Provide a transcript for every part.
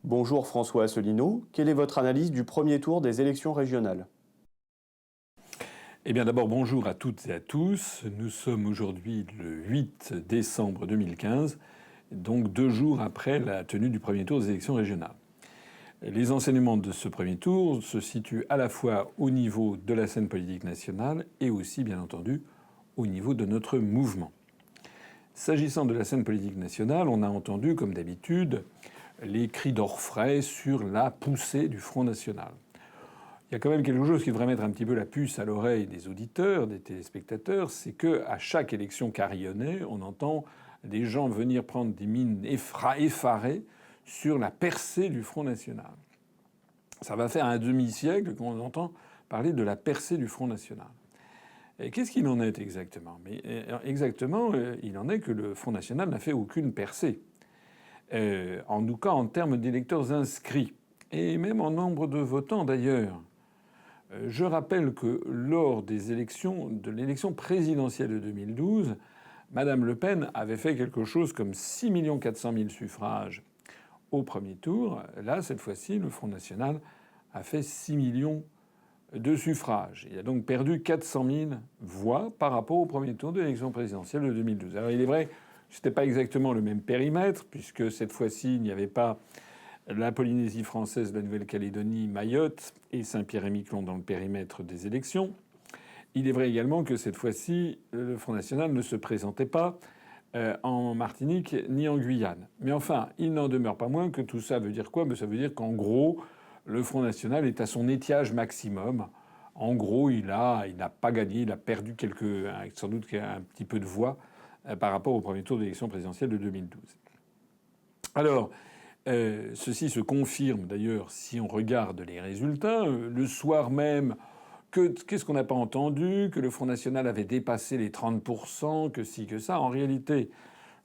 Bonjour François Asselineau, quelle est votre analyse du premier tour des élections régionales? Eh bien d'abord bonjour à toutes et à tous. Nous sommes aujourd'hui le 8 décembre 2015, donc 2 jours après la tenue du premier tour des élections régionales. Les enseignements de ce premier tour se situent à la fois au niveau de la scène politique nationale et aussi bien entendu au niveau de notre mouvement. S'agissant de la scène politique nationale, on a entendu comme d'habitude les cris d'orfraie sur la poussée du Front national. Il y a quand même quelque chose qui devrait mettre un petit peu la puce à l'oreille des auditeurs, des téléspectateurs, c'est que à chaque élection carillonnée, on entend des gens venir prendre des mines effarées sur la percée du Front national. Ça va faire un demi-siècle qu'on entend parler de la percée du Front national. Et qu'est-ce qu'il en est exactement? Exactement, il en est que le Front national n'a fait aucune percée. En tout cas, en termes d'électeurs inscrits. Et même en nombre de votants d'ailleurs. Je rappelle que lors des élections, de l'élection présidentielle de 2012, Madame Le Pen avait fait quelque chose comme 6 400 000 suffrages au premier tour. Là, cette fois-ci, le Front national a fait 6 millions de suffrages. Il a donc perdu 400 000 voix par rapport au premier tour de l'élection présidentielle de 2012. Alors il est vrai, ce n'était pas exactement le même périmètre, puisque cette fois-ci, il n'y avait pas la Polynésie française, la Nouvelle-Calédonie, Mayotte et Saint-Pierre-et-Miquelon dans le périmètre des élections. Il est vrai également que cette fois-ci, le Front national ne se présentait pas en Martinique ni en Guyane. Mais enfin, il n'en demeure pas moins que tout ça veut dire quoi? Ça veut dire qu'en gros, le Front national est à son étiage maximum. En gros, il n'a pas gagné, il a perdu sans doute un petit peu de voix par rapport au premier tour de l'élection présidentielle de 2012. Alors, ceci se confirme d'ailleurs si on regarde les résultats. Le soir même, qu'est-ce qu'on n'a pas entendu? Que le Front national avait dépassé les 30%, que ci, que ça. En réalité,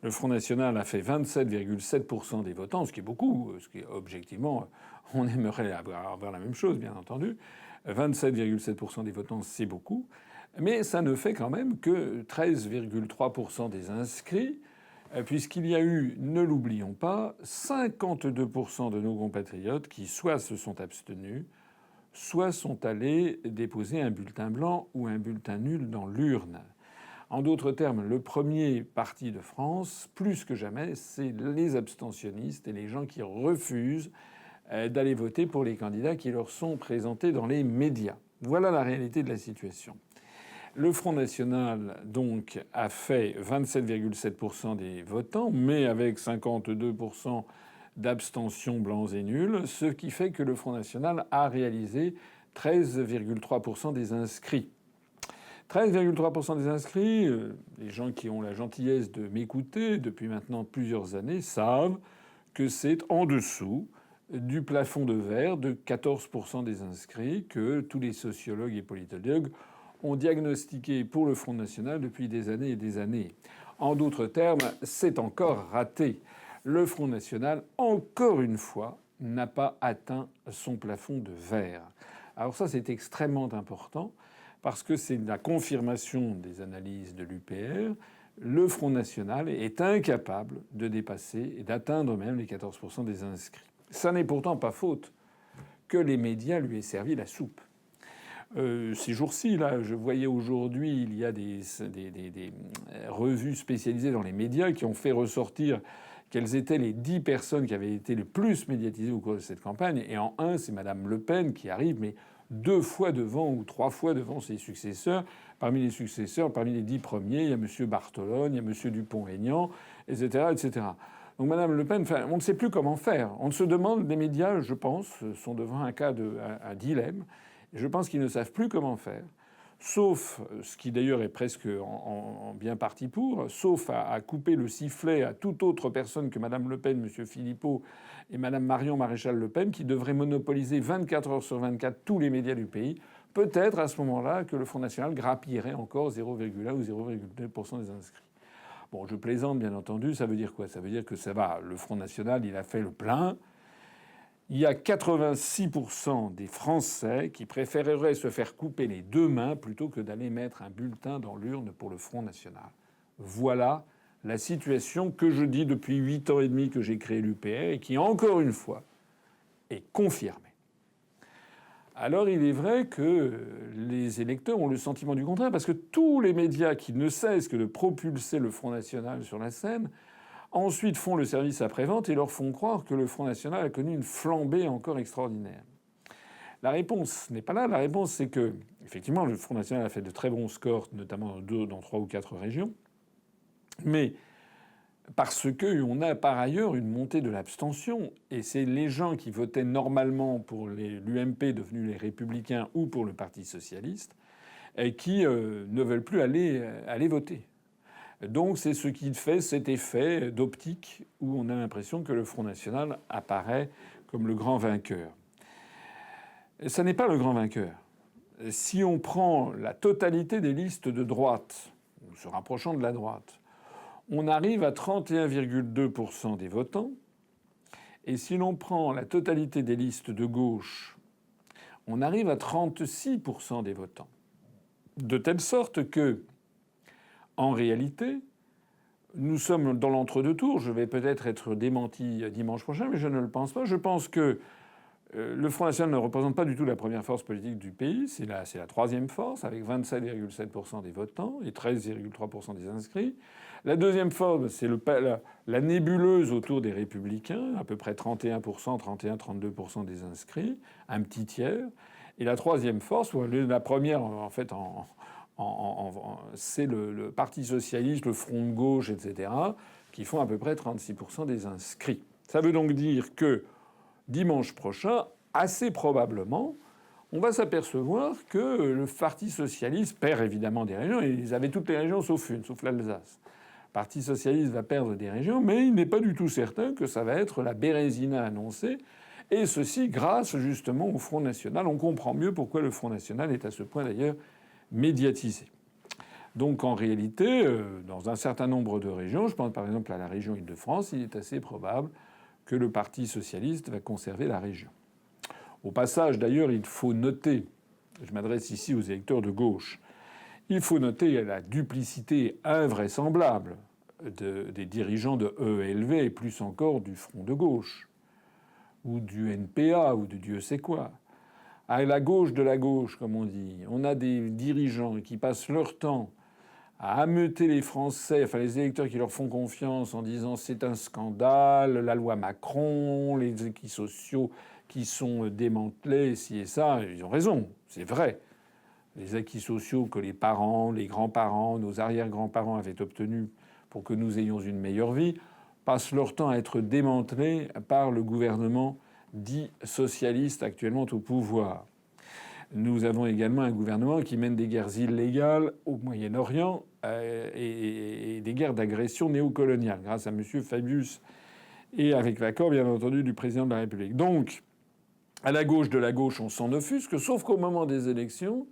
le Front national a fait 27,7% des votants, ce qui est beaucoup, ce qui est objectivement, on aimerait avoir la même chose, bien entendu. 27,7% des votants, c'est beaucoup. Mais ça ne fait quand même que 13,3% des inscrits, puisqu'il y a eu, ne l'oublions pas, 52% de nos compatriotes qui soit se sont abstenus, soit sont allés déposer un bulletin blanc ou un bulletin nul dans l'urne. En d'autres termes, le premier parti de France, plus que jamais, c'est les abstentionnistes et les gens qui refusent d'aller voter pour les candidats qui leur sont présentés dans les médias. Voilà la réalité de la situation. Le Front national, donc, a fait 27,7% des votants, mais avec 52% d'abstention blancs et nuls, ce qui fait que le Front national a réalisé 13,3% des inscrits. 13,3% des inscrits, les gens qui ont la gentillesse de m'écouter depuis maintenant plusieurs années savent que c'est en dessous du plafond de verre de 14% des inscrits que tous les sociologues et politologues ont diagnostiqué pour le Front national depuis des années et des années. En d'autres termes, c'est encore raté. Le Front national, encore une fois, n'a pas atteint son plafond de verre. Alors ça, c'est extrêmement important parce que c'est la confirmation des analyses de l'UPR. Le Front national est incapable de dépasser et d'atteindre même les 14% des inscrits. Ça n'est pourtant pas faute que les médias lui aient servi la soupe. Ces jours-ci, là, je voyais aujourd'hui, il y a des revues spécialisées dans les médias qui ont fait ressortir quelles étaient les 10 personnes qui avaient été le plus médiatisées au cours de cette campagne. Et en un, c'est Madame Le Pen qui arrive, mais 2 fois devant ou 3 fois devant ses successeurs. Parmi les successeurs, parmi les 10 premiers, il y a M. Bartolone, il y a M. Dupont-Aignan, etc., etc. Donc Madame Le Pen, on ne sait plus comment faire. On se demande, les médias, je pense, sont devant un dilemme. Je pense qu'ils ne savent plus comment faire, sauf, ce qui d'ailleurs est presque en bien parti pour, sauf à couper le sifflet à toute autre personne que Madame Le Pen, M. Philippot et Madame Marion Maréchal Le Pen, qui devraient monopoliser 24 heures sur 24 tous les médias du pays. Peut-être à ce moment-là que le Front national grappillerait encore 0,1 ou 0,2% des inscrits. Bon, je plaisante, bien entendu. Ça veut dire quoi? Ça veut dire que ça va. Le Front national, il a fait le plein. Il y a 86% des Français qui préféreraient se faire couper les 2 mains plutôt que d'aller mettre un bulletin dans l'urne pour le Front national. Voilà la situation que je dis depuis 8 ans et demi que j'ai créé l'UPR et qui, encore une fois, est confirmé. Alors il est vrai que les électeurs ont le sentiment du contraire, parce que tous les médias qui ne cessent que de propulser le Front National sur la scène, ensuite font le service après-vente et leur font croire que le Front National a connu une flambée encore extraordinaire. La réponse n'est pas là. La réponse, c'est que, effectivement, le Front National a fait de très bons scores, notamment dans 3 ou 4 régions. Mais parce qu'on a par ailleurs une montée de l'abstention. Et c'est les gens qui votaient normalement pour l'UMP, devenus les Républicains, ou pour le Parti Socialiste, et qui ne veulent plus aller voter. Donc c'est ce qui fait cet effet d'optique où on a l'impression que le Front National apparaît comme le grand vainqueur. Ça n'est pas le grand vainqueur. Si on prend la totalité des listes de droite, ou se rapprochant de la droite, on arrive à 31,2% des votants. Et si l'on prend la totalité des listes de gauche, on arrive à 36% des votants. De telle sorte que, en réalité, nous sommes dans l'entre-deux tours. Je vais peut-être être démenti dimanche prochain, mais je ne le pense pas. Je pense que le Front National ne représente pas du tout la première force politique du pays. C'est la troisième force, avec 27,7% des votants et 13,3% des inscrits. La deuxième force, c'est la nébuleuse autour des Républicains, à peu près 31%, 31-32% des inscrits, un petit tiers. Et la troisième force, la première, en fait, c'est le Parti socialiste, le Front de gauche, etc., qui font à peu près 36% des inscrits. Ça veut donc dire que dimanche prochain, assez probablement, on va s'apercevoir que le Parti socialiste perd évidemment des régions. Et ils avaient toutes les régions sauf une, sauf l'Alsace. Le Parti socialiste va perdre des régions, mais il n'est pas du tout certain que ça va être la Bérésina annoncée. Et ceci grâce justement au Front National. On comprend mieux pourquoi le Front National est à ce point d'ailleurs médiatisé. Donc en réalité, dans un certain nombre de régions, je pense par exemple à la région Île-de-France, il est assez probable que le Parti socialiste va conserver la région. Au passage, d'ailleurs, il faut noter, je m'adresse ici aux électeurs de gauche, il faut noter la duplicité invraisemblable des dirigeants de EELV et plus encore du Front de gauche, ou du NPA, ou de Dieu sait quoi. À la gauche de la gauche, comme on dit, on a des dirigeants qui passent leur temps à ameuter les Français, enfin les électeurs qui leur font confiance en disant c'est un scandale, la loi Macron, les acquis sociaux qui sont démantelés, ci et ça. Ils ont raison, c'est vrai. Les acquis sociaux que les parents, les grands-parents, nos arrière-grands-parents avaient obtenus pour que nous ayons une meilleure vie passent leur temps à être démantelés par le gouvernement dit socialiste actuellement au pouvoir. Nous avons également un gouvernement qui mène des guerres illégales au Moyen-Orient et des guerres d'agression néocoloniale, grâce à M. Fabius et avec l'accord, bien entendu, du président de la République. Donc, à la gauche de la gauche, on s'en offusque, sauf qu'au moment des élections,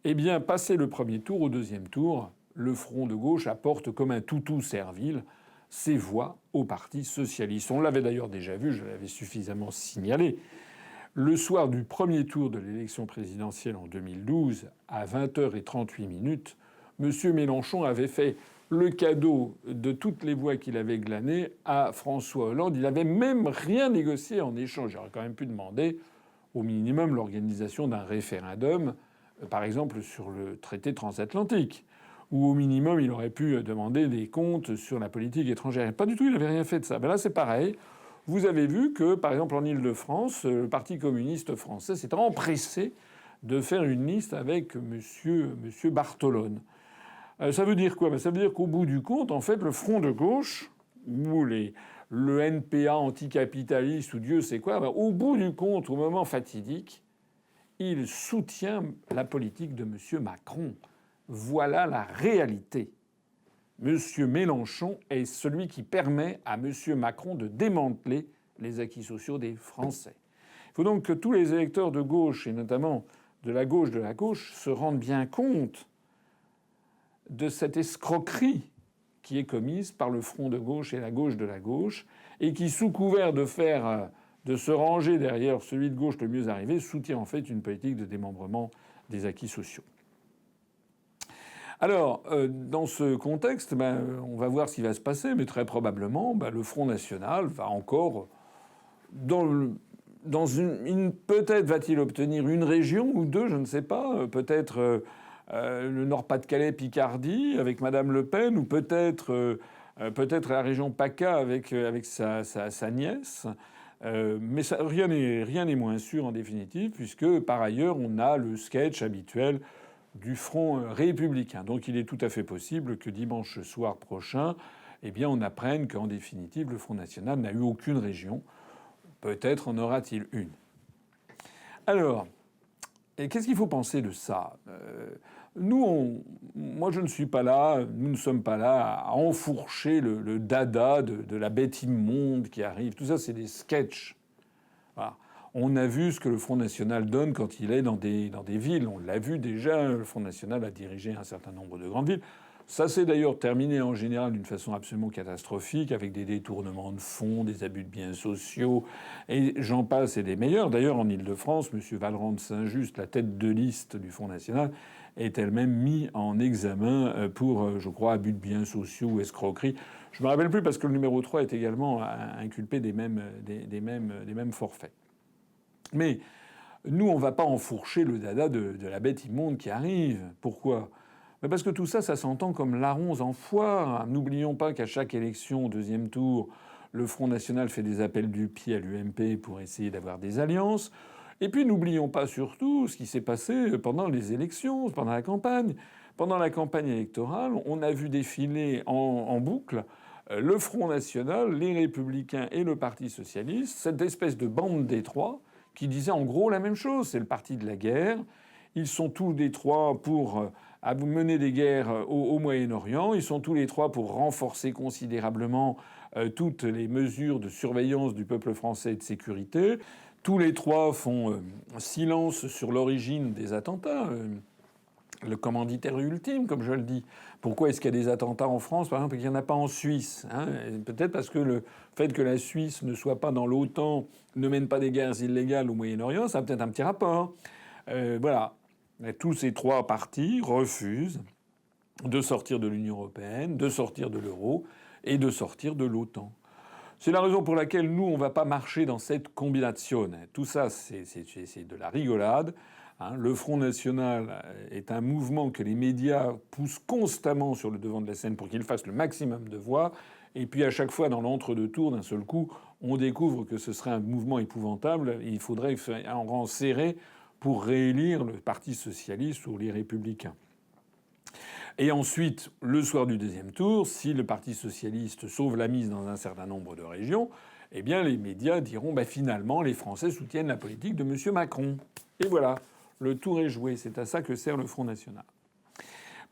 eh bien, passé le premier tour, au deuxième tour, le Front de gauche apporte comme un toutou servile ses voix au Parti socialiste. On l'avait d'ailleurs déjà vu, je l'avais suffisamment signalé. Le soir du premier tour de l'élection présidentielle en 2012, à 20h38, M. Mélenchon avait fait le cadeau de toutes les voix qu'il avait glanées à François Hollande. Il n'avait même rien négocié en échange. J'aurais quand même pu demander au minimum l'organisation d'un référendum, par exemple sur le traité transatlantique. Ou au minimum, il aurait pu demander des comptes sur la politique étrangère. Pas du tout, il n'avait rien fait de ça. Ben là, c'est pareil. Vous avez vu que, par exemple, en Île-de-France, le Parti communiste français s'est empressé de faire une liste avec monsieur Bartolone. Ça veut dire quoi? Ça veut dire qu'au bout du compte, en fait, le Front de gauche, ou le NPA anticapitaliste, ou Dieu sait quoi, au bout du compte, au moment fatidique, il soutient la politique de monsieur Macron. Voilà la réalité. M. Mélenchon est celui qui permet à M. Macron de démanteler les acquis sociaux des Français. Il faut donc que tous les électeurs de gauche, et notamment de la gauche, se rendent bien compte de cette escroquerie qui est commise par le Front de gauche et la gauche, et qui, sous couvert de se ranger derrière celui de gauche le mieux arrivé, soutient en fait une politique de démembrement des acquis sociaux. Alors, dans ce contexte, on va voir ce qui va se passer, mais très probablement, le Front National va encore, peut-être va-t-il obtenir une région ou deux, je ne sais pas. Peut-être le Nord-Pas-de-Calais, Picardie avec Madame Le Pen, ou peut-être la région PACA avec sa nièce. Mais rien n'est moins sûr en définitive, puisque par ailleurs on a le sketch habituel du Front républicain. Donc il est tout à fait possible que dimanche soir prochain, eh bien, on apprenne qu'en définitive le Front national n'a eu aucune région. Peut-être en aura-t-il une. Alors, qu'est-ce qu'il faut penser de ça? Moi, je ne suis pas là, nous ne sommes pas là à enfourcher le dada de la bête immonde qui arrive. Tout ça, c'est des sketchs. Voilà. On a vu ce que le Front national donne quand il est dans des villes. On l'a vu déjà, le Front national a dirigé un certain nombre de grandes villes. Ça s'est d'ailleurs terminé en général d'une façon absolument catastrophique, avec des détournements de fonds, des abus de biens sociaux, et j'en passe et des meilleurs. D'ailleurs, en Ile-de-France, M. Valrand de Saint-Just, la tête de liste du Front national, est elle-même mis en examen pour, je crois, abus de biens sociaux ou escroquerie. Je ne me rappelle plus parce que le numéro 3 est également inculpé des mêmes forfaits. Mais nous, on ne va pas enfourcher le dada de la bête immonde qui arrive. Pourquoi ? Parce que tout ça, ça s'entend comme larrons en foire. N'oublions pas qu'à chaque élection au deuxième tour, le Front national fait des appels du pied à l'UMP pour essayer d'avoir des alliances. Et puis n'oublions pas surtout ce qui s'est passé pendant les élections, pendant la campagne. Pendant la campagne électorale, on a vu défiler en boucle le Front national, les Républicains et le Parti socialiste, cette espèce de bande des trois qui disait en gros la même chose. C'est le parti de la guerre. Ils sont tous les trois pour mener des guerres au Moyen-Orient. Ils sont tous les trois pour renforcer considérablement toutes les mesures de surveillance du peuple français et de sécurité. Tous les trois font silence sur l'origine des attentats. Le commanditaire ultime, comme je le dis. Pourquoi est-ce qu'il y a des attentats en France, par exemple, et qu'il n'y en a pas en Suisse, hein? Peut-être parce que le fait que la Suisse ne soit pas dans l'OTAN, ne mène pas des guerres illégales au Moyen-Orient, ça a peut-être un petit rapport. Voilà. Et tous ces trois partis refusent de sortir de l'Union européenne, de sortir de l'euro et de sortir de l'OTAN. C'est la raison pour laquelle nous, on ne va pas marcher dans cette combinazione. Tout ça, c'est de la rigolade. Hein. Le Front national est un mouvement que les médias poussent constamment sur le devant de la scène pour qu'il fasse le maximum de voix. Et puis à chaque fois, dans l'entre-deux-tours, d'un seul coup, on découvre que ce serait un mouvement épouvantable. Et il faudrait un rang serré pour réélire le Parti socialiste ou les Républicains. Et ensuite, le soir du deuxième tour, si le Parti socialiste sauve la mise dans un certain nombre de régions, eh bien les médias diront finalement les Français soutiennent la politique de M. Macron. Et voilà, le tour est joué. C'est à ça que sert le Front national.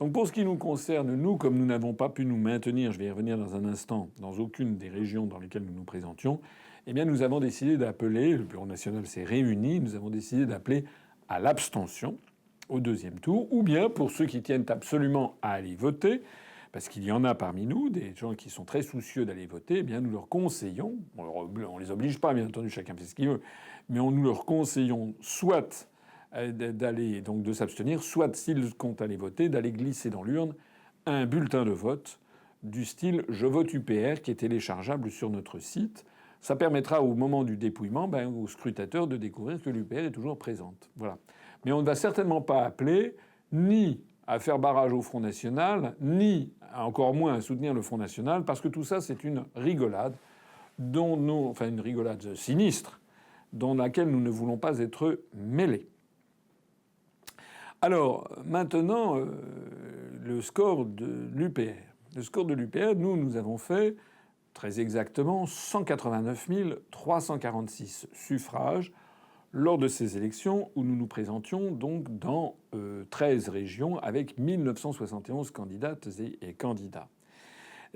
Donc pour ce qui nous concerne, nous, comme nous n'avons pas pu nous maintenir, je vais y revenir dans un instant, dans aucune des régions dans lesquelles nous nous présentions, eh bien nous avons décidé d'appeler, le Bureau national s'est réuni, nous avons décidé d'appeler à l'abstention au deuxième tour, ou bien pour ceux qui tiennent absolument à aller voter, parce qu'il y en a parmi nous, des gens qui sont très soucieux d'aller voter, eh bien nous leur conseillons, on les oblige pas, bien entendu, chacun fait ce qu'il veut, mais nous leur conseillons soit d'aller donc de s'abstenir, soit s'ils comptent aller voter, d'aller glisser dans l'urne un bulletin de vote du style Je vote UPR qui est téléchargeable sur notre site. Ça permettra au moment du dépouillement aux scrutateurs de découvrir que l'UPR est toujours présente. Voilà. Mais on ne va certainement pas appeler ni à faire barrage au Front national, ni encore moins à soutenir le Front national, parce que tout ça, c'est une rigolade, une rigolade sinistre, dans laquelle nous ne voulons pas être mêlés. Alors, maintenant, le score de l'UPR. Le score de l'UPR, nous avons fait très exactement 189 346 suffrages lors de ces élections où nous nous présentions donc dans 13 régions avec 1971 candidates et candidats.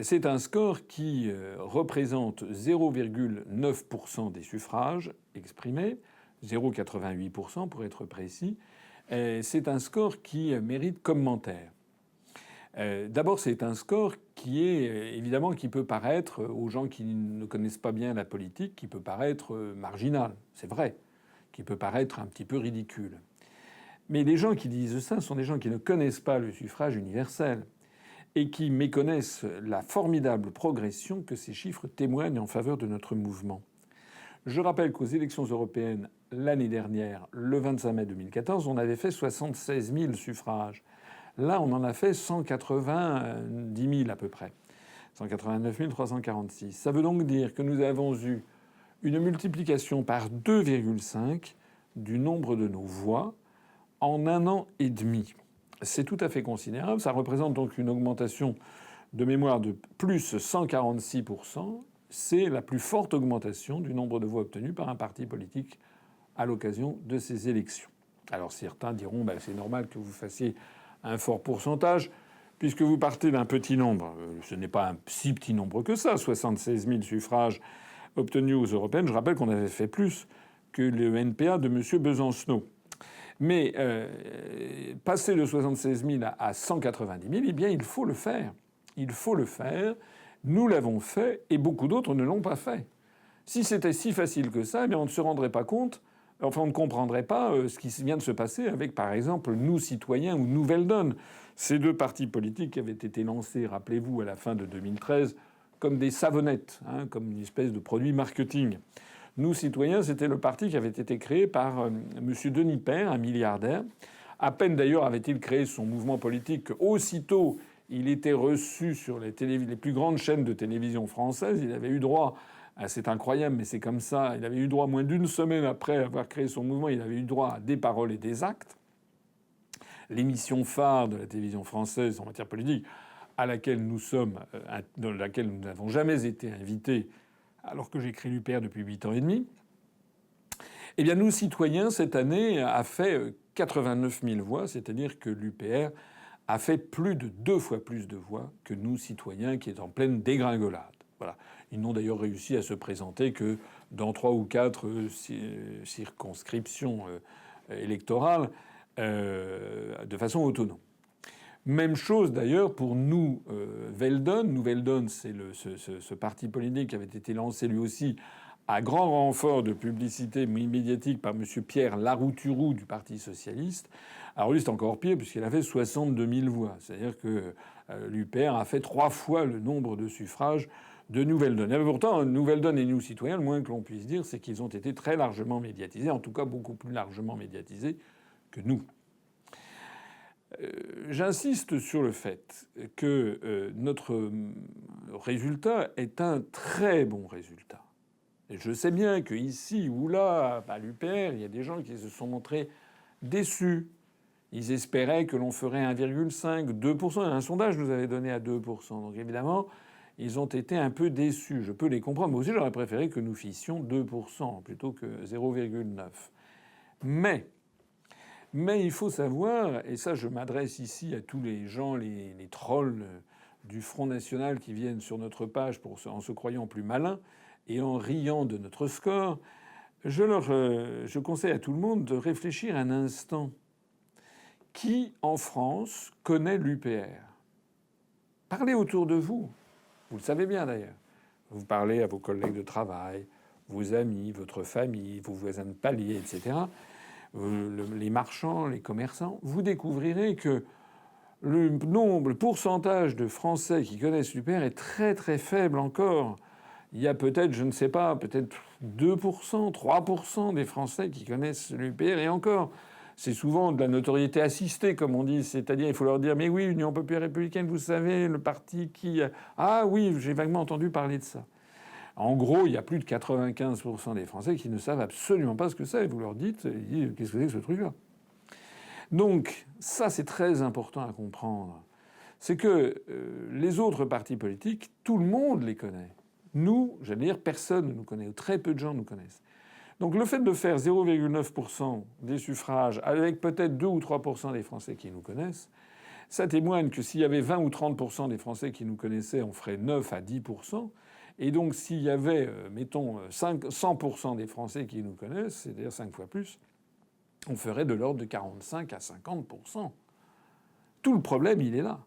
C'est un score qui représente 0,9% des suffrages exprimés, 0,88% pour être précis. C'est un score qui mérite commentaire. D'abord, c'est un score qui est évidemment qui peut paraître aux gens qui ne connaissent pas bien la politique, qui peut paraître marginal, c'est vrai, qui peut paraître un petit peu ridicule. Mais les gens qui disent ça sont des gens qui ne connaissent pas le suffrage universel et qui méconnaissent la formidable progression que ces chiffres témoignent en faveur de notre mouvement. Je rappelle qu'aux élections européennes, l'année dernière, le 25 mai 2014, on avait fait 76 000 suffrages. Là, on en a fait 190 000 à peu près. 189 346. Ça veut donc dire que nous avons eu une multiplication par 2,5 du nombre de nos voix en 1 an et demi. C'est tout à fait considérable. Ça représente donc une augmentation de mémoire de plus 146%. C'est la plus forte augmentation du nombre de voix obtenues par un parti politique à l'occasion de ces élections. Alors certains diront c'est normal que vous fassiez un fort pourcentage puisque vous partez d'un petit nombre. Ce n'est pas un si petit nombre que ça, 76 000 suffrages obtenus aux européennes. Je rappelle qu'on avait fait plus que le NPA de M. Besancenot. Mais passer de 76 000 à 190 000, eh bien, il faut le faire. Il faut le faire. Nous l'avons fait et beaucoup d'autres ne l'ont pas fait. Si c'était si facile que ça, eh bien, on ne se rendrait pas compte, enfin, on ne comprendrait pas ce qui vient de se passer avec, par exemple, Nous Citoyens ou Nouvelle Donne. Ces deux partis politiques qui avaient été lancés, rappelez-vous, à la fin de 2013, comme des savonnettes, comme une espèce de produit marketing. Nous Citoyens, c'était le parti qui avait été créé par M. Denis Père, un milliardaire. À peine d'ailleurs avait-il créé son mouvement politique qu'aussitôt il était reçu sur les plus grandes chaînes de télévision françaises. Il avait eu droit, c'est incroyable mais c'est comme ça, il avait eu droit moins d'une semaine après avoir créé son mouvement, il avait eu droit à des paroles et des actes. L'émission phare de la télévision française en matière politique, dans laquelle nous n'avons jamais été invités, alors que j'écris l'UPR depuis 8 ans et demi, eh bien, Nous Citoyens, cette année, a fait 89 000 voix, c'est-à-dire que l'UPR a fait plus de 2 fois plus de voix que Nous Citoyens, qui est en pleine dégringolade. Voilà. Ils n'ont d'ailleurs réussi à se présenter que dans 3 ou 4 circonscriptions électorales de façon autonome. Même chose d'ailleurs pour Nouvelle Donne. Nouvelle Donne, c'est ce parti politique qui avait été lancé lui aussi à grand renfort de publicité médiatique par M. Pierre Larouturou du Parti socialiste. Alors lui, c'est encore pire puisqu'il a fait 62 000 voix. C'est-à-dire que l'UPR a fait 3 fois le nombre de suffrages de Nouvelle Donne. Et pourtant, Nouvelle Donne et Nous Citoyens, le moins que l'on puisse dire, c'est qu'ils ont été très largement médiatisés, en tout cas beaucoup plus largement médiatisés que nous. J'insiste sur le fait que notre résultat est un très bon résultat. Et je sais bien qu'ici ou là, à l'UPR, il y a des gens qui se sont montrés déçus. Ils espéraient que l'on ferait 1,5, 2%. Un sondage nous avait donné à 2%. Donc évidemment, ils ont été un peu déçus. Je peux les comprendre. Moi aussi, j'aurais préféré que nous fissions 2% plutôt que 0,9. Mais il faut savoir, et ça je m'adresse ici à tous les gens, les trolls du Front National qui viennent sur notre page en se croyant plus malins et en riant de notre score, je conseille à tout le monde de réfléchir un instant. Qui, en France, connaît l'UPR? Parlez autour de vous. Vous le savez bien d'ailleurs. Vous parlez à vos collègues de travail, vos amis, votre famille, vos voisins de palier, etc., les marchands, les commerçants, vous découvrirez que le pourcentage de Français qui connaissent l'UPR est très très faible encore. Il y a peut-être, je ne sais pas, peut-être 2%, 3% des Français qui connaissent l'UPR, et encore, c'est souvent de la notoriété assistée, comme on dit, c'est-à-dire il faut leur dire « Mais oui, Union populaire républicaine, vous savez, le parti qui... » « Ah oui, j'ai vaguement entendu parler de ça. » En gros, il y a plus de 95% des Français qui ne savent absolument pas ce que c'est. Et vous leur dites, ils disent « Qu'est-ce que c'est que ce truc-là ?» Donc ça, c'est très important à comprendre. C'est que les autres partis politiques, tout le monde les connaît. Nous, j'allais dire, personne ne nous connaît, ou très peu de gens nous connaissent. Donc le fait de faire 0,9% des suffrages avec peut-être 2 ou 3% des Français qui nous connaissent, ça témoigne que s'il y avait 20 ou 30% des Français qui nous connaissaient, on ferait 9 à 10%. Et donc s'il y avait, mettons, 100% des Français qui nous connaissent, c'est-à-dire 5 fois plus, on ferait de l'ordre de 45 à 50%. Tout le problème, il est là.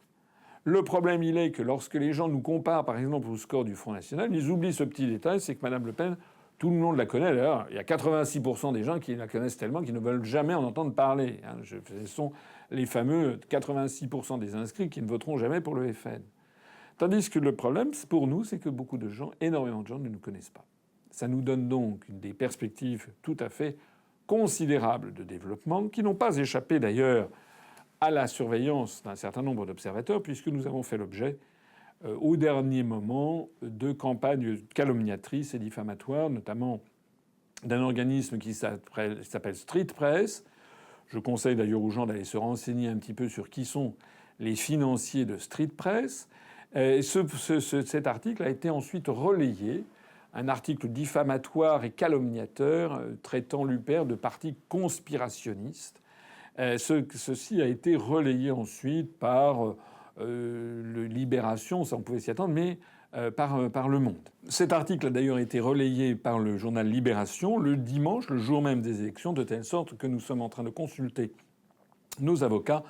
Le problème, il est que lorsque les gens nous comparent, par exemple, au score du Front National, ils oublient ce petit détail, c'est que Mme Le Pen, tout le monde la connaît. D'ailleurs, il y a 86% des gens qui la connaissent tellement qu'ils ne veulent jamais en entendre parler. Ce sont les fameux 86% des inscrits qui ne voteront jamais pour le FN. Tandis que le problème, pour nous, c'est que beaucoup de gens, énormément de gens, ne nous connaissent pas. Ça nous donne donc des perspectives tout à fait considérables de développement, qui n'ont pas échappé d'ailleurs à la surveillance d'un certain nombre d'observateurs, puisque nous avons fait l'objet, au dernier moment, de campagnes calomniatrices et diffamatoires, notamment d'un organisme qui s'appelle Street Press. Je conseille d'ailleurs aux gens d'aller se renseigner un petit peu sur qui sont les financiers de Street Press. Cet article a été ensuite relayé, un article diffamatoire et calomniateur traitant l'UPR de parti conspirationniste. Ceci a été relayé ensuite par le Libération, ça on pouvait s'y attendre, mais par Le Monde. Cet article a d'ailleurs été relayé par le journal Libération le dimanche, le jour même des élections, de telle sorte que nous sommes en train de consulter nos avocats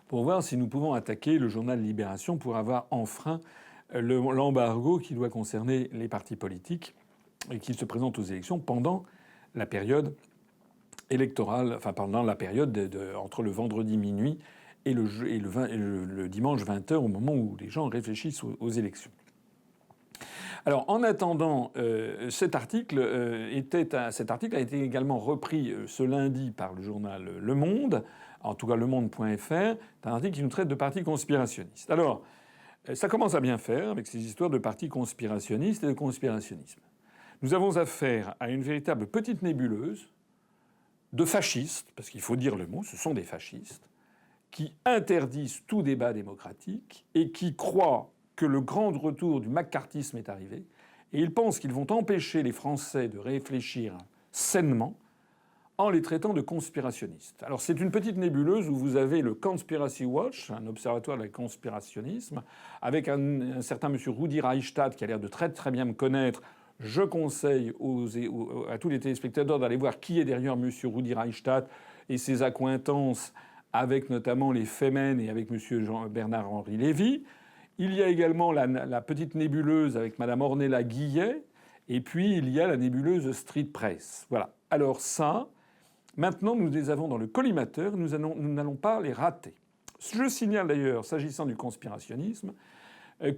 pour voir si nous pouvons attaquer le journal Libération pour avoir enfreint l'embargo qui doit concerner les partis politiques et qui se présentent aux élections pendant la période électorale, enfin pendant la période entre le vendredi minuit et le dimanche 20h, au moment où les gens réfléchissent aux élections. Alors, en attendant, cet article a été également repris ce lundi par le journal Le Monde, en tout cas lemonde.fr. C'est un article qui nous traite de partis conspirationnistes. Alors, ça commence à bien faire avec ces histoires de partis conspirationnistes et de conspirationnisme. Nous avons affaire à une véritable petite nébuleuse de fascistes, parce qu'il faut dire le mot, ce sont des fascistes, qui interdisent tout débat démocratique et qui croient que le grand retour du maccarthisme est arrivé. Et ils pensent qu'ils vont empêcher les Français de réfléchir sainement en les traitant de conspirationnistes. Alors c'est une petite nébuleuse où vous avez le Conspiracy Watch, un observatoire de la conspirationnisme, avec un certain monsieur Rudi Reichstadt qui a l'air de très très bien me connaître. Je conseille à tous les téléspectateurs d'aller voir qui est derrière monsieur Rudi Reichstadt et ses accointances avec notamment les Femen et avec monsieur Bernard-Henri Lévy. Il y a également la petite nébuleuse avec madame Ornella Guillet. Et puis il y a la nébuleuse Street Press. Voilà. Alors ça, maintenant nous les avons dans le collimateur, nous n'allons pas les rater. Je signale d'ailleurs, s'agissant du conspirationnisme,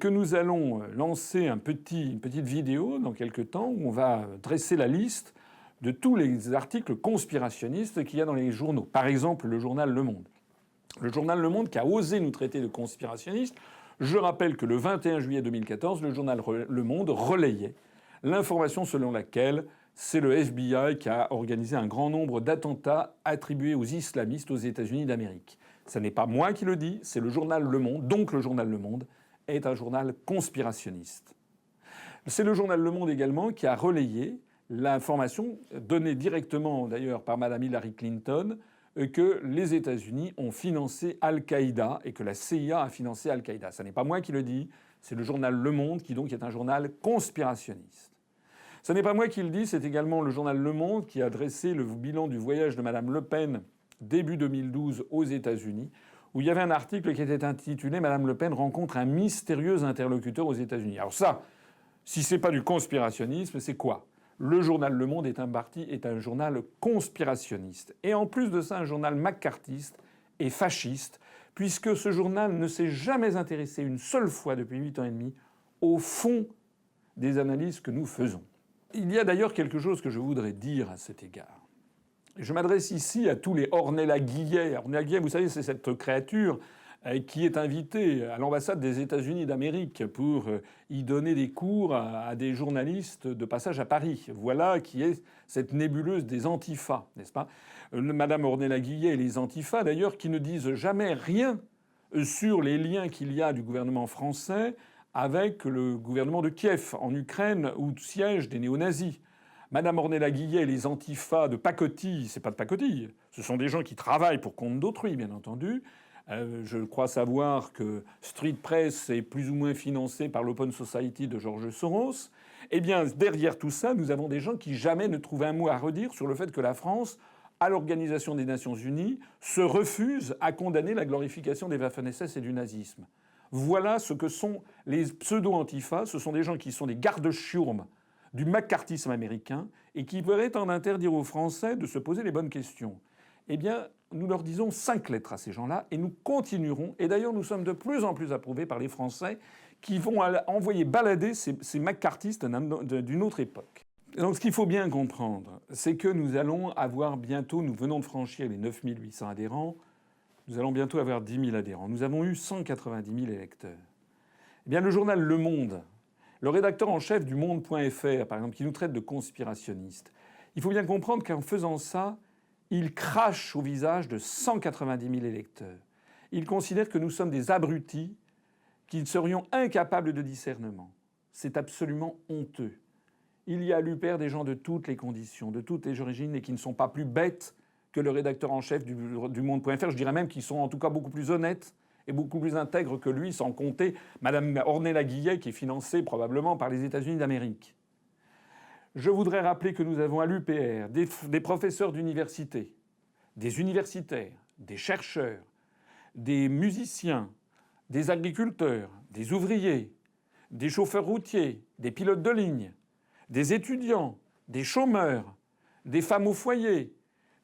que nous allons lancer une petite vidéo dans quelques temps où on va dresser la liste de tous les articles conspirationnistes qu'il y a dans les journaux. Par exemple, le journal Le Monde. Le journal Le Monde qui a osé nous traiter de conspirationnistes. Je rappelle que le 21 juillet 2014, le journal Le Monde relayait l'information selon laquelle c'est le FBI qui a organisé un grand nombre d'attentats attribués aux islamistes aux États-Unis d'Amérique. Ce n'est pas moi qui le dis, c'est le journal Le Monde. Donc le journal Le Monde est un journal conspirationniste. C'est le journal Le Monde également qui a relayé l'information donnée directement d'ailleurs par madame Hillary Clinton que les États-Unis ont financé Al-Qaïda et que la CIA a financé Al-Qaïda. Ce n'est pas moi qui le dis, c'est le journal Le Monde qui donc est un journal conspirationniste. Ce n'est pas moi qui le dis, c'est également le journal Le Monde qui a dressé le bilan du voyage de madame Le Pen début 2012 aux États-Unis, où il y avait un article qui était intitulé « Madame Le Pen rencontre un mystérieux interlocuteur aux États-Unis ». Alors ça, si c'est pas du conspirationnisme, c'est quoi ? Le journal Le Monde est un journal conspirationniste. Et en plus de ça, un journal maccarthiste et fasciste, puisque ce journal ne s'est jamais intéressé une seule fois depuis 8 ans et demi au fond des analyses que nous faisons. Il y a d'ailleurs quelque chose que je voudrais dire à cet égard. Je m'adresse ici à tous les Ornella Guillet. Ornella Guillet, vous savez, c'est cette créature qui est invitée à l'ambassade des États-Unis d'Amérique pour y donner des cours à des journalistes de passage à Paris. Voilà qui est cette nébuleuse des antifas, n'est-ce pas ? Madame Ornella Guillet et les antifas, d'ailleurs, qui ne disent jamais rien sur les liens qu'il y a du gouvernement français avec le gouvernement de Kiev, en Ukraine, où siègent des néo-nazis. Madame Ornella Guillet et les antifas de pacotille, c'est pas de pacotille, ce sont des gens qui travaillent pour compte d'autrui, bien entendu. Je crois savoir que Street Press est plus ou moins financé par l'Open Society de George Soros. Eh bien, derrière tout ça, nous avons des gens qui jamais ne trouvent un mot à redire sur le fait que la France, à l'Organisation des Nations Unies, se refuse à condamner la glorification des Waffen-SS et du nazisme. Voilà ce que sont les pseudo-antifas. Ce sont des gens qui sont des gardes-chiourmes du maccarthisme américain et qui prétendent interdire aux Français de se poser les bonnes questions. Eh bien, nous leur disons 5 lettres à ces gens-là et nous continuerons. Et d'ailleurs, nous sommes de plus en plus approuvés par les Français qui vont envoyer balader ces maccarthistes d'une autre époque. Donc ce qu'il faut bien comprendre, c'est que nous allons avoir bientôt, nous venons de franchir les 9 800 adhérents, nous allons bientôt avoir 10 000 adhérents. Nous avons eu 190 000 électeurs. Eh bien, le journal Le Monde, le rédacteur en chef du Monde.fr, par exemple, qui nous traite de conspirationnistes, il faut bien comprendre qu'en faisant ça, il crache au visage de 190 000 électeurs. Il considère que nous sommes des abrutis qui serions incapables de discernement. C'est absolument honteux. Il y a à l'UPR des gens de toutes les conditions, de toutes les origines, et qui ne sont pas plus bêtes que le rédacteur en chef du Monde.fr. Je dirais même qu'ils sont en tout cas beaucoup plus honnêtes et beaucoup plus intègres que lui, sans compter Mme Ornella-Guillet, qui est financée probablement par les États-Unis d'Amérique. Je voudrais rappeler que nous avons à l'UPR des professeurs d'université, des universitaires, des chercheurs, des musiciens, des agriculteurs, des ouvriers, des chauffeurs routiers, des pilotes de ligne, des étudiants, des chômeurs, des femmes au foyer.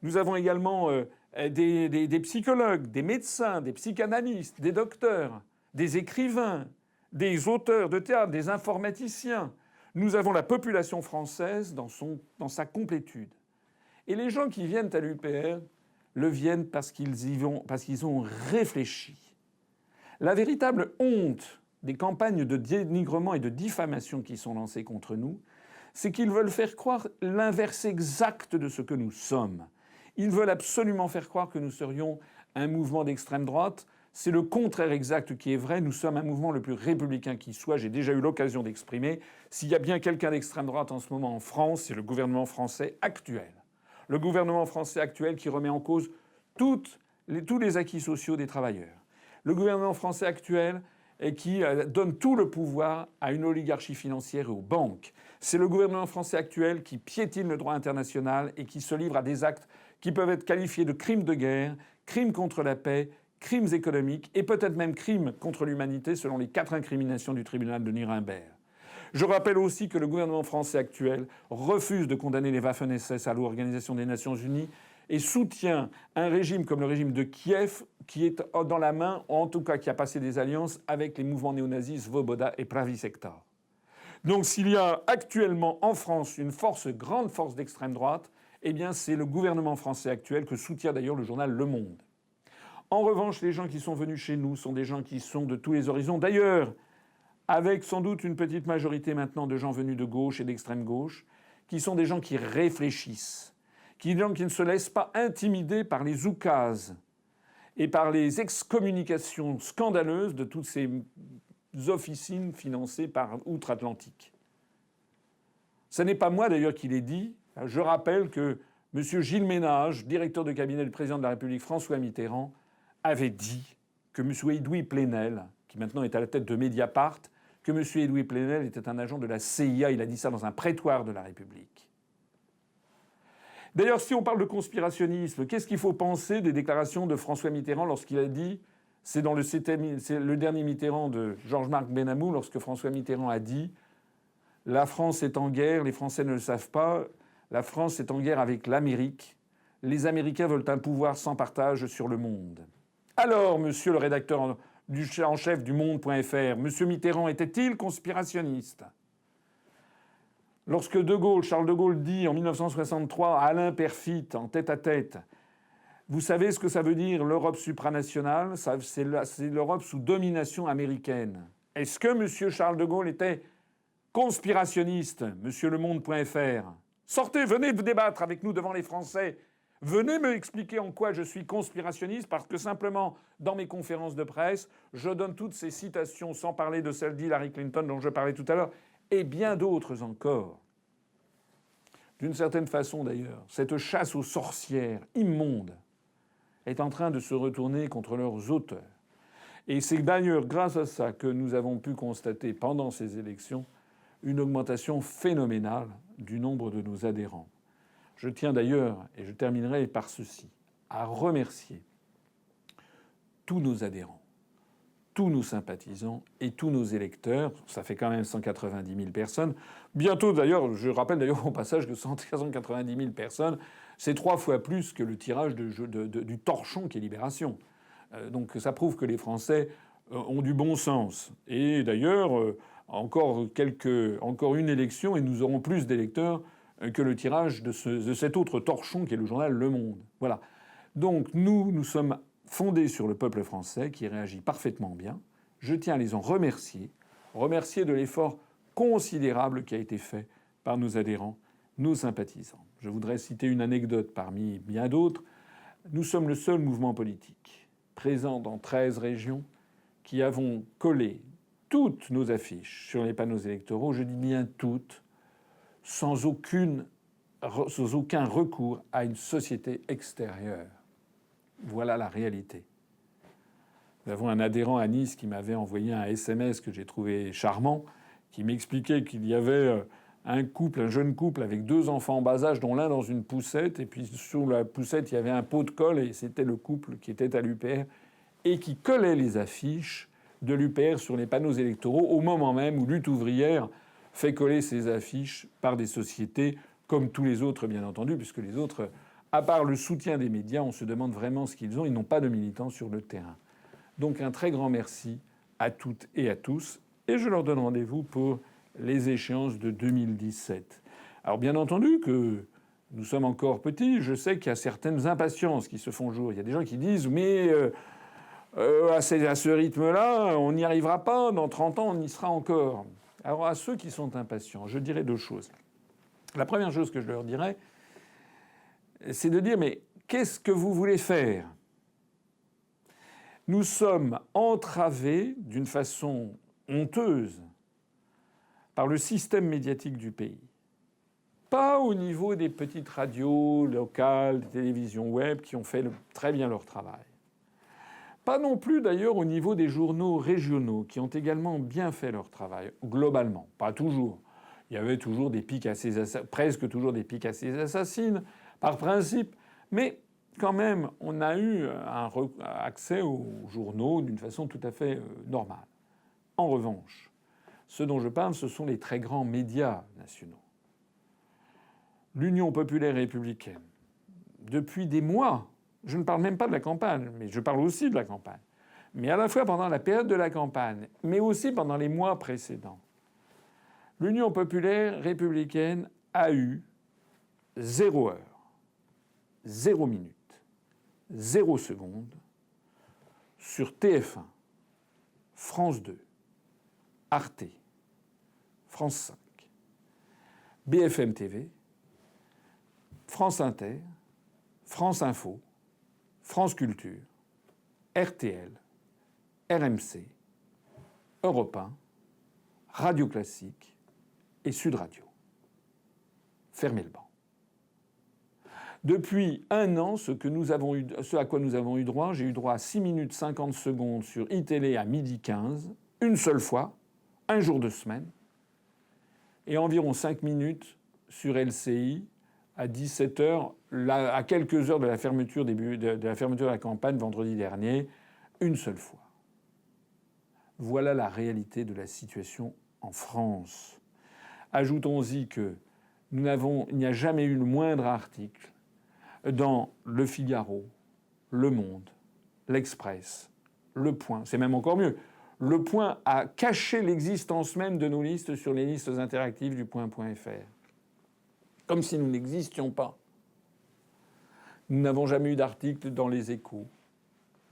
Nous avons également des psychologues, des médecins, des psychanalystes, des docteurs, des écrivains, des auteurs de théâtre, des informaticiens. Nous avons la population française dans sa complétude. Et les gens qui viennent à l'UPR le viennent parce qu'ils ont réfléchi. La véritable honte des campagnes de dénigrement et de diffamation qui sont lancées contre nous, c'est qu'ils veulent faire croire l'inverse exact de ce que nous sommes. Ils veulent absolument faire croire que nous serions un mouvement d'extrême droite. C'est le contraire exact qui est vrai. Nous sommes un mouvement le plus républicain qui soit. J'ai déjà eu l'occasion d'exprimer. S'il y a bien quelqu'un d'extrême droite en ce moment en France, c'est le gouvernement français actuel. Le gouvernement français actuel qui remet en cause tous les acquis sociaux des travailleurs. Le gouvernement français actuel et qui donne tout le pouvoir à une oligarchie financière et aux banques. C'est le gouvernement français actuel qui piétine le droit international et qui se livre à des actes qui peuvent être qualifiés de crimes de guerre, crimes contre la paix, crimes économiques et peut-être même crimes contre l'humanité selon les 4 incriminations du tribunal de Nuremberg. Je rappelle aussi que le gouvernement français actuel refuse de condamner les Waffen-SS à l'Organisation des Nations Unies et soutient un régime comme le régime de Kiev qui est dans la main, en tout cas qui a passé des alliances avec les mouvements néo-nazis Svoboda et Pravi Sector. Donc s'il y a actuellement en France une grande force d'extrême droite, eh bien c'est le gouvernement français actuel que soutient d'ailleurs le journal Le Monde. En revanche, les gens qui sont venus chez nous sont des gens qui sont de tous les horizons. D'ailleurs, avec sans doute une petite majorité maintenant de gens venus de gauche et d'extrême gauche, qui sont des gens qui réfléchissent, qui ne se laissent pas intimider par les oukases et par les excommunications scandaleuses de toutes ces officines financées par outre-Atlantique. Ce n'est pas moi d'ailleurs qui l'ai dit. Je rappelle que M. Gilles Ménage, directeur de cabinet du président de la République François Mitterrand, avait dit que M. Edoui Plenel, qui maintenant est à la tête de Mediapart, que M. Edoui Plenel était un agent de la CIA. Il a dit ça dans un prétoire de la République. D'ailleurs, si on parle de conspirationnisme, qu'est-ce qu'il faut penser des déclarations de François Mitterrand lorsqu'il a dit, c'est le dernier Mitterrand de Georges-Marc Benamou, lorsque François Mitterrand a dit « La France est en guerre, les Français ne le savent pas, la France est en guerre avec l'Amérique, les Américains veulent un pouvoir sans partage sur le monde. » Alors, monsieur le rédacteur en chef du Monde.fr, monsieur Mitterrand était-il conspirationniste ? Lorsque Charles de Gaulle dit en 1963 à Alain Peyrefitte, en tête-à-tête, vous savez ce que ça veut dire l'Europe supranationale ? C'est l'Europe sous domination américaine. Est-ce que M. Charles de Gaulle était conspirationniste, monsieur le Monde.fr ? Sortez, venez vous débattre avec nous devant les Français. Venez me expliquer en quoi je suis conspirationniste, parce que simplement, dans mes conférences de presse, je donne toutes ces citations, sans parler de celle d'Hillary Clinton dont je parlais tout à l'heure, et bien d'autres encore. D'une certaine façon d'ailleurs, cette chasse aux sorcières immonde est en train de se retourner contre leurs auteurs. Et c'est d'ailleurs grâce à ça que nous avons pu constater pendant ces élections une augmentation phénoménale du nombre de nos adhérents. Je tiens d'ailleurs, et je terminerai par ceci, à remercier tous nos adhérents, tous nos sympathisants et tous nos électeurs. Ça fait quand même 190 000 personnes. Bientôt d'ailleurs, je rappelle d'ailleurs au passage que 190 000 personnes, c'est 3 fois plus que le tirage du torchon qui est Libération. Donc ça prouve que les Français ont du bon sens. Et d'ailleurs, encore une élection et nous aurons plus d'électeurs que le tirage de cet autre torchon qui est le journal Le Monde. Voilà. Donc nous sommes fondés sur le peuple français qui réagit parfaitement bien. Je tiens à les en remercier de l'effort considérable qui a été fait par nos adhérents, nos sympathisants. Je voudrais citer une anecdote parmi bien d'autres. Nous sommes le seul mouvement politique présent dans 13 régions qui avons collé toutes nos affiches sur les panneaux électoraux, je dis bien toutes, sans aucun recours à une société extérieure. Voilà la réalité. Nous avons un adhérent à Nice qui m'avait envoyé un SMS que j'ai trouvé charmant, qui m'expliquait qu'il y avait un jeune couple avec 2 enfants en bas âge, dont l'un dans une poussette, et puis sous la poussette, il y avait un pot de colle, et c'était le couple qui était à l'UPR, et qui collait les affiches de l'UPR sur les panneaux électoraux au moment même où Lutte ouvrière fait coller ses affiches par des sociétés comme tous les autres, bien entendu, puisque les autres, à part le soutien des médias, on se demande vraiment ce qu'ils ont. Ils n'ont pas de militants sur le terrain. Donc un très grand merci à toutes et à tous. Et je leur donne rendez-vous pour les échéances de 2017. Alors bien entendu que nous sommes encore petits. Je sais qu'il y a certaines impatiences qui se font jour. Il y a des gens qui disent « mais à ce rythme-là, on n'y arrivera pas. Dans 30 ans, on y sera encore. » Alors à ceux qui sont impatients, je dirais 2 choses. La première chose que je leur dirais, c'est de dire « mais qu'est-ce que vous voulez faire ?» Nous sommes entravés d'une façon honteuse par le système médiatique du pays. Pas au niveau des petites radios locales, des télévisions web qui ont fait très bien leur travail. Pas non plus d'ailleurs au niveau des journaux régionaux qui ont également bien fait leur travail, globalement. Pas toujours. Il y avait toujours des piques presque toujours des piques assez assassines, par principe. Mais quand même, on a eu accès aux journaux d'une façon tout à fait normale. En revanche, ce dont je parle, ce sont les très grands médias nationaux. L'Union populaire républicaine, depuis des mois, je ne parle même pas de la campagne, mais je parle aussi de la campagne, mais à la fois pendant la période de la campagne, mais aussi pendant les mois précédents, l'Union populaire républicaine a eu 0 heure, 0 minute, 0 seconde sur TF1, France 2, Arte, France 5, BFM TV, France Inter, France Info, France Culture, RTL, RMC, Europe 1, Radio Classique et Sud Radio. Fermez le banc. Depuis 1 an, ce à quoi nous avons eu droit, j'ai eu droit à 6 minutes 50 secondes sur iTélé à 12h15, une seule fois, un jour de semaine, et environ 5 minutes sur LCI à 17h, à quelques heures de la fermeture de la campagne vendredi dernier, une seule fois. Voilà la réalité de la situation en France. Ajoutons-y que il n'y a jamais eu le moindre article dans Le Figaro, Le Monde, L'Express, Le Point. C'est même encore mieux. Le Point a caché l'existence même de nos listes sur les listes interactives du Point.fr. Comme si nous n'existions pas. Nous n'avons jamais eu d'article dans Les Échos,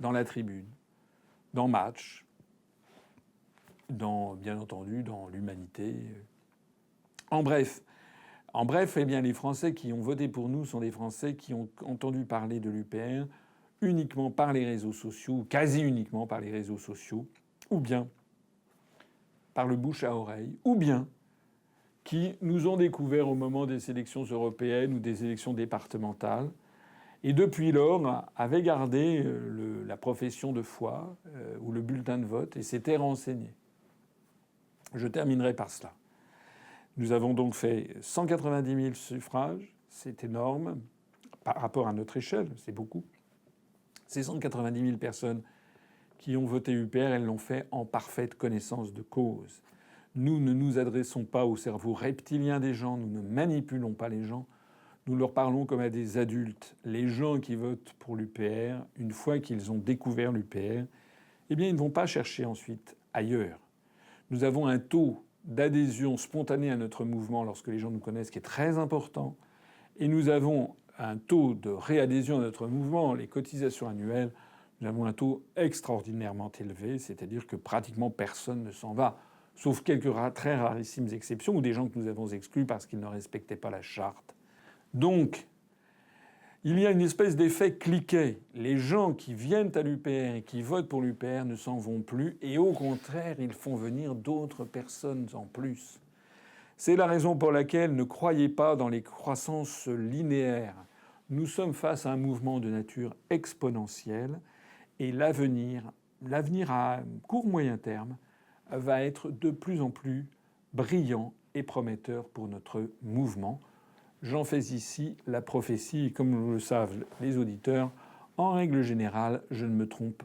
dans La Tribune, dans Match, bien entendu, dans l'Humanité. En bref, eh bien, les Français qui ont voté pour nous sont des Français qui ont entendu parler de l'UPR uniquement par les réseaux sociaux, quasi uniquement par les réseaux sociaux, ou bien par le bouche à oreille, ou bien qui nous ont découvert au moment des élections européennes ou des élections départementales, et depuis lors avaient gardé la profession de foi ou le bulletin de vote et s'étaient renseignés. Je terminerai par cela. Nous avons donc fait 190 000 suffrages, c'est énorme, par rapport à notre échelle, c'est beaucoup. Ces 190 000 personnes qui ont voté UPR, elles l'ont fait en parfaite connaissance de cause. Nous ne nous adressons pas au cerveau reptilien des gens, nous ne manipulons pas les gens, nous leur parlons comme à des adultes. Les gens qui votent pour l'UPR, une fois qu'ils ont découvert l'UPR, eh bien ils ne vont pas chercher ensuite ailleurs. Nous avons un taux d'adhésion spontanée à notre mouvement lorsque les gens nous connaissent qui est très important. Et nous avons un taux de réadhésion à notre mouvement, les cotisations annuelles, nous avons un taux extraordinairement élevé, c'est-à-dire que pratiquement personne ne s'en va, sauf quelques très rarissimes exceptions ou des gens que nous avons exclus parce qu'ils ne respectaient pas la charte. Donc, il y a une espèce d'effet cliquet. Les gens qui viennent à l'UPR et qui votent pour l'UPR ne s'en vont plus, et au contraire, ils font venir d'autres personnes en plus. C'est la raison pour laquelle ne croyez pas dans les croissances linéaires. Nous sommes face à un mouvement de nature exponentielle, et l'avenir à court moyen terme, va être de plus en plus brillant et prometteur pour notre mouvement. J'en fais ici la prophétie, et comme le savent les auditeurs, en règle générale, je ne me trompe